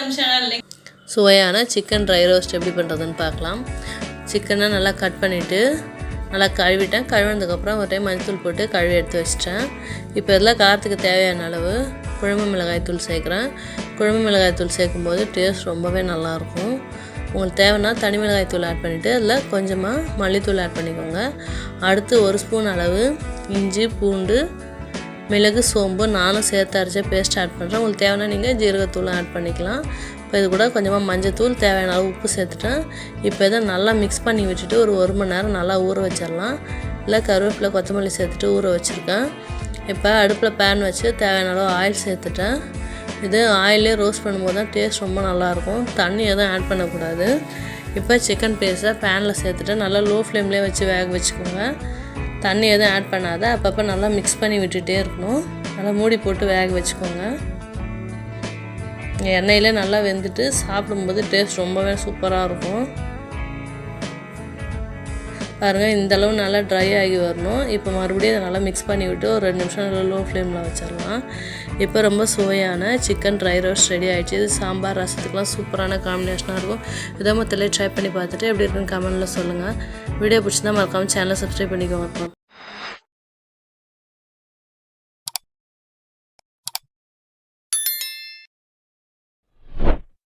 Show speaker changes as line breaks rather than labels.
Welcome channel.
சுவையான chicken dry roast எப்படி பண்ணுறதுன்னு பார்க்கலாம். சிக்கனை நல்லா கட் பண்ணிவிட்டு நல்லா கழுவிட்டேன். கழுவினதுக்கப்புறம் ஒரு டைம் மஞ்சள் போட்டு கழுவி எடுத்து வச்சிட்டேன். இப்போ இதில் காரத்துக்கு தேவையான அளவு குழம்பு மிளகாய் தூள் சேர்க்குறேன். குழம்பு மிளகாய் தூள் சேர்க்கும்போது டேஸ்ட் ரொம்பவே நல்லாயிருக்கும். உங்களுக்கு தேவைன்னா தனி மிளகாய் தூள் ஆட் பண்ணிவிட்டு அதில் கொஞ்சமாக மல்லித்தூள் ஆட் பண்ணிக்கோங்க. அடுத்து ஒரு ஸ்பூன் அளவு இஞ்சி பூண்டு மிளகு சோம்பு நானும் சேர்த்து அரைச்ச பேஸ்ட் ஆட் பண்ணுறேன். உங்களுக்கு தேவைன்னா நீங்கள் ஜீரகத்தூள் ஆட் பண்ணிக்கலாம். இப்போ இது கூட கொஞ்சமாக மஞ்சத்தூள் தேவையான அளவு உப்பு சேர்த்துட்டேன். இப்போ இதை நல்லா மிக்ஸ் பண்ணி வச்சுட்டு ஒரு மணி நேரம் நல்லா ஊற வச்சிடலாம். இல்லை கருவேப்பிலை கொத்தமல்லி சேர்த்துட்டு ஊற வச்சுருக்கேன். இப்போ அடுப்பில் பேன் வச்சு தேவையான அளவு ஆயில் சேர்த்துட்டேன். இது ஆயிலே ரோஸ்ட் பண்ணும்போது தான் டேஸ்ட் ரொம்ப நல்லாயிருக்கும். தண்ணி எதுவும் ஆட் பண்ணக்கூடாது. இப்போ சிக்கன் பீஸை பேனில் சேர்த்துட்டு நல்லா லோ ஃப்ளேம்லேயே வச்சு வேக வச்சுக்கோங்க. தண்ணி எதுவும் ஆட் பண்ணாத அப்பப்போ நல்லா மிக்ஸ் பண்ணி விட்டுகிட்டே இருக்கணும். நல்லா மூடி போட்டு வேக வச்சுக்கோங்க. எண்ணெயிலே நல்லா வெந்துட்டு சாப்பிடும்போது டேஸ்ட் ரொம்பவே சூப்பராக இருக்கும். பாருங்கள், இந்தளவு நல்லா ட்ரை ஆகி வரணும். இப்போ மறுபடியும் அதை நல்லா மிக்ஸ் பண்ணி விட்டு ஒரு 2 நிமிஷம் நல்லா லோ ஃப்ளேமில் வச்சிடலாம். இப்போ ரொம்ப சுவையான சிக்கன் ட்ரை ரோஸ்ட் ரெடி ஆகிடுச்சு. இது சாம்பார் ரசத்துக்குலாம் சூப்பரான காம்பினேஷனாக இருக்கும். இதை மொத்தத்தில் ட்ரை பண்ணி பார்த்துட்டு எப்படி இருக்குன்னு கமெண்ட்டில் சொல்லுங்கள். வீடியோ பிடிச்சிருந்தா மறக்காமல் சேனலை சப்ஸ்கிரைப் பண்ணிக்கோங்க.